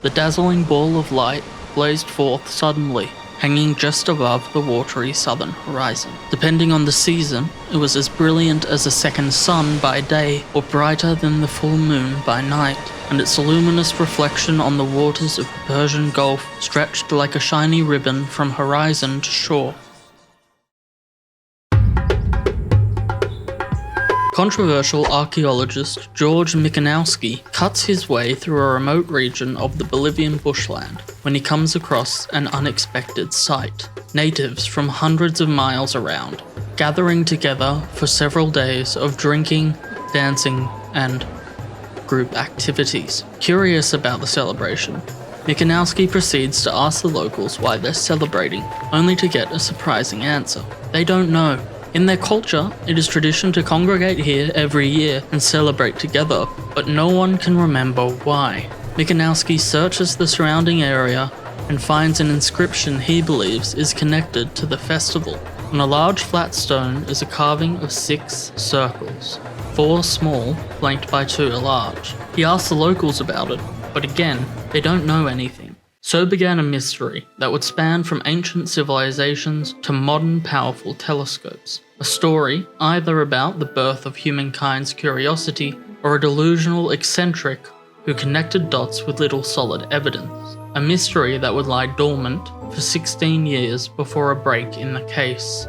The dazzling ball of light blazed forth suddenly, hanging just above the watery southern horizon. Depending on the season, it was as brilliant as a second sun by day or brighter than the full moon by night, and its luminous reflection on the waters of the Persian Gulf stretched like a shiny ribbon from horizon to shore. Controversial archaeologist George Michanowski cuts his way through a remote region of the Bolivian bushland when he comes across an unexpected sight. Natives from hundreds of miles around, gathering together for several days of drinking, dancing, and group activities. Curious about the celebration, Michanowski proceeds to ask the locals why they're celebrating, only to get a surprising answer. They don't know. In their culture, it is tradition to congregate here every year and celebrate together, but no one can remember why. Michanowski searches the surrounding area and finds an inscription he believes is connected to the festival. On a large flat stone is a carving of 6 circles, 4 small, flanked by 2 large. He asks the locals about it, but again, they don't know anything. So began a mystery that would span from ancient civilizations to modern powerful telescopes. A story either about the birth of humankind's curiosity or a delusional eccentric who connected dots with little solid evidence. A mystery that would lie dormant for 16 years before a break in the case.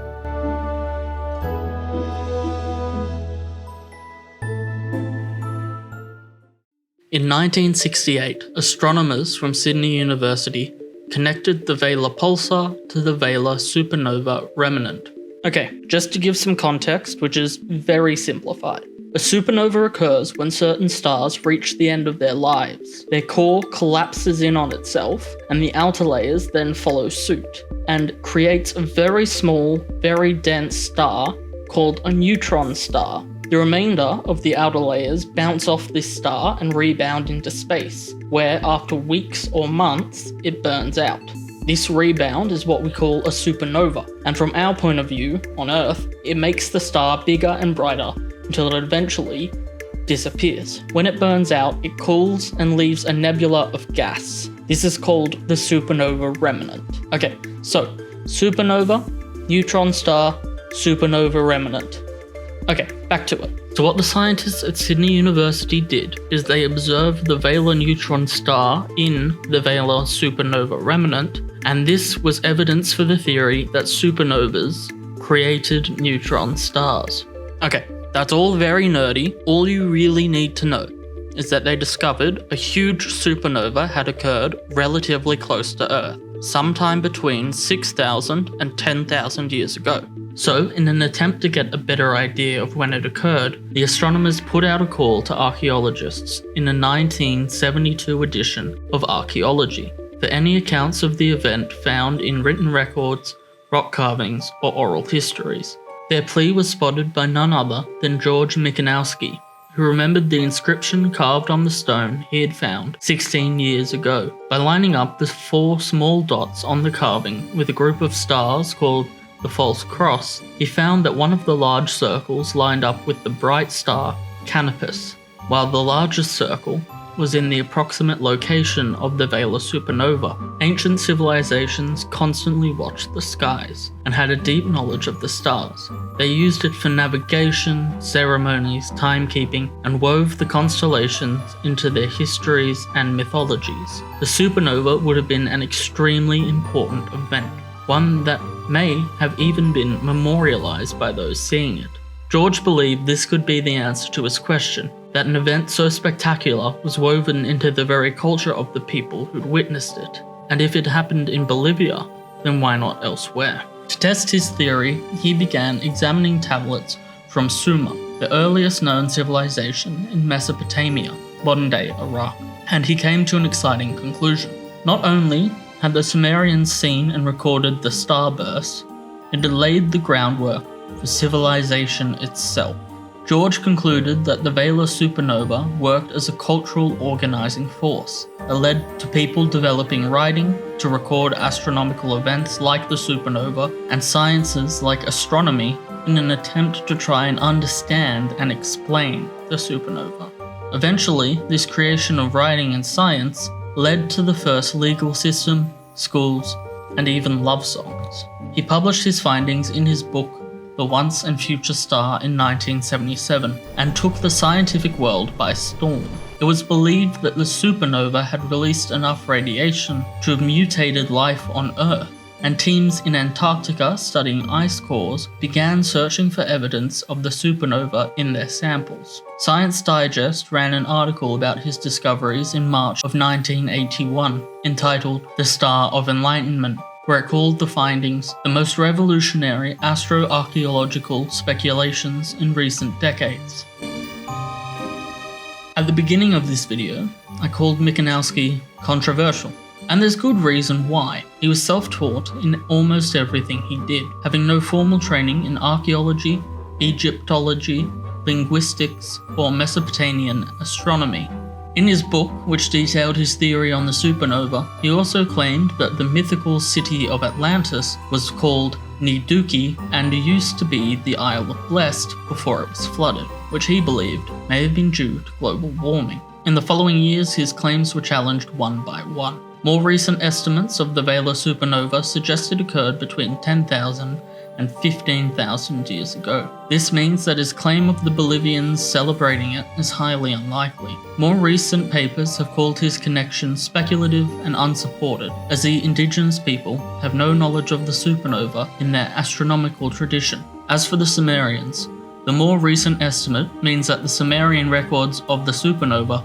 In 1968, astronomers from Sydney University connected the Vela pulsar to the Vela supernova remnant. Okay, just to give some context, which is very simplified. A supernova occurs when certain stars reach the end of their lives. Their core collapses in on itself, and the outer layers then follow suit, and creates a very small, very dense star called a neutron star. The remainder of the outer layers bounce off this star and rebound into space, where after weeks or months, it burns out. This rebound is what we call a supernova, and from our point of view, on Earth, it makes the star bigger and brighter until it eventually disappears. When it burns out, it cools and leaves a nebula of gas. This is called the supernova remnant. Okay, so supernova, neutron star, supernova remnant. Okay, back to it. So what the scientists at Sydney University did is they observed the Vela neutron star in the Vela supernova remnant, and this was evidence for the theory that supernovas created neutron stars. Okay, that's all very nerdy. All you really need to know is that they discovered a huge supernova had occurred relatively close to Earth, sometime between 6,000 and 10,000 years ago. So, in an attempt to get a better idea of when it occurred, the astronomers put out a call to archaeologists in a 1972 edition of Archaeology for any accounts of the event found in written records, rock carvings, or oral histories. Their plea was spotted by none other than George Michanowski, who remembered the inscription carved on the stone he had found 16 years ago. By lining up the 4 small dots on the carving with a group of stars called the false cross, he found that one of the large circles lined up with the bright star Canopus, while the largest circle was in the approximate location of the Vela supernova. Ancient civilizations constantly watched the skies and had a deep knowledge of the stars. They used it for navigation, ceremonies, timekeeping, and wove the constellations into their histories and mythologies. The supernova would have been an extremely important event, one that may have even been memorialized by those seeing it. George believed this could be the answer to his question, that an event so spectacular was woven into the very culture of the people who'd witnessed it. And if it happened in Bolivia, then why not elsewhere? To test his theory, he began examining tablets from Sumer, the earliest known civilization in Mesopotamia, modern-day Iraq, and he came to an exciting conclusion. Not only had the Sumerians seen and recorded the starburst, it had laid the groundwork for civilization itself. George concluded that the Vela supernova worked as a cultural organizing force that led to people developing writing to record astronomical events like the supernova and sciences like astronomy in an attempt to try and understand and explain the supernova. Eventually, this creation of writing and science led to the first legal system, schools, and even love songs. He published his findings in his book, The Once and Future Star, in 1977, and took the scientific world by storm. It was believed that the supernova had released enough radiation to have mutated life on Earth, and teams in Antarctica studying ice cores began searching for evidence of the supernova in their samples. Science Digest ran an article about his discoveries in March of 1981, entitled The Star of Enlightenment, where it called the findings the most revolutionary astroarchaeological speculations in recent decades. At the beginning of this video, I called Michanowski controversial. And there's good reason why. He was self-taught in almost everything he did, having no formal training in archaeology, Egyptology, linguistics, or Mesopotamian astronomy. In his book, which detailed his theory on the supernova, he also claimed that the mythical city of Atlantis was called Niduki and used to be the Isle of Blessed before it was flooded, which he believed may have been due to global warming. In the following years, his claims were challenged one by one. More recent estimates of the Vela supernova suggest it occurred between 10,000 and 15,000 years ago. This means that his claim of the Bolivians celebrating it is highly unlikely. More recent papers have called his connection speculative and unsupported, as the indigenous people have no knowledge of the supernova in their astronomical tradition. As for the Sumerians, the more recent estimate means that the Sumerian records of the supernova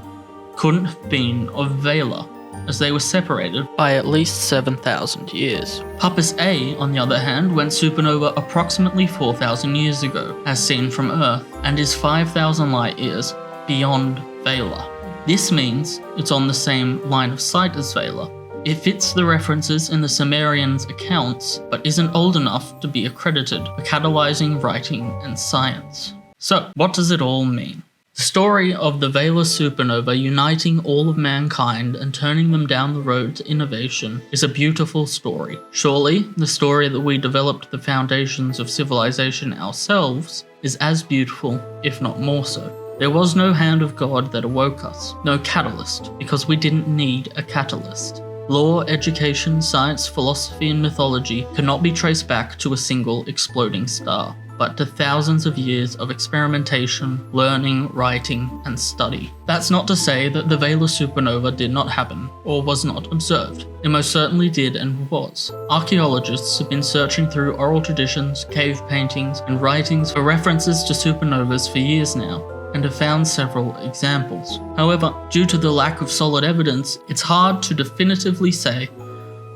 couldn't have been of Vela, as they were separated by at least 7,000 years. Puppis A, on the other hand, went supernova approximately 4,000 years ago, as seen from Earth, and is 5,000 light years beyond Vela. This means it's on the same line of sight as Vela. It fits the references in the Sumerians' accounts, but isn't old enough to be accredited for catalyzing writing and science. So, what does it all mean? The story of the Vela supernova uniting all of mankind and turning them down the road to innovation is a beautiful story. Surely, the story that we developed the foundations of civilization ourselves is as beautiful, if not more so. There was no hand of God that awoke us, no catalyst, because we didn't need a catalyst. Law, education, science, philosophy, and mythology cannot be traced back to a single exploding star, but to thousands of years of experimentation, learning, writing, and study. That's not to say that the Vela supernova did not happen, or was not observed. It most certainly did and was. Archaeologists have been searching through oral traditions, cave paintings, and writings for references to supernovas for years now, and have found several examples. However, due to the lack of solid evidence, it's hard to definitively say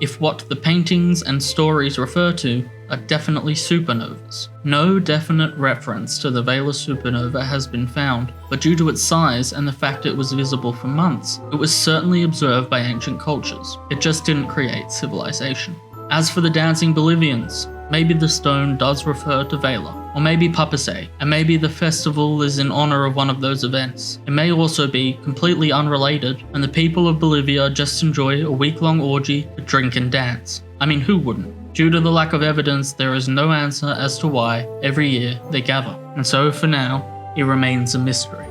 if what the paintings and stories refer to are definitely supernovas. No definite reference to the Vela supernova has been found, but due to its size and the fact it was visible for months, it was certainly observed by ancient cultures. It just didn't create civilization. As for the dancing Bolivians, maybe the stone does refer to Vela, or maybe Puppis A, and maybe the festival is in honor of one of those events. It may also be completely unrelated, and the people of Bolivia just enjoy a week-long orgy to drink and dance. I mean, who wouldn't? Due to the lack of evidence, there is no answer as to why every year they gather, and so for now, it remains a mystery.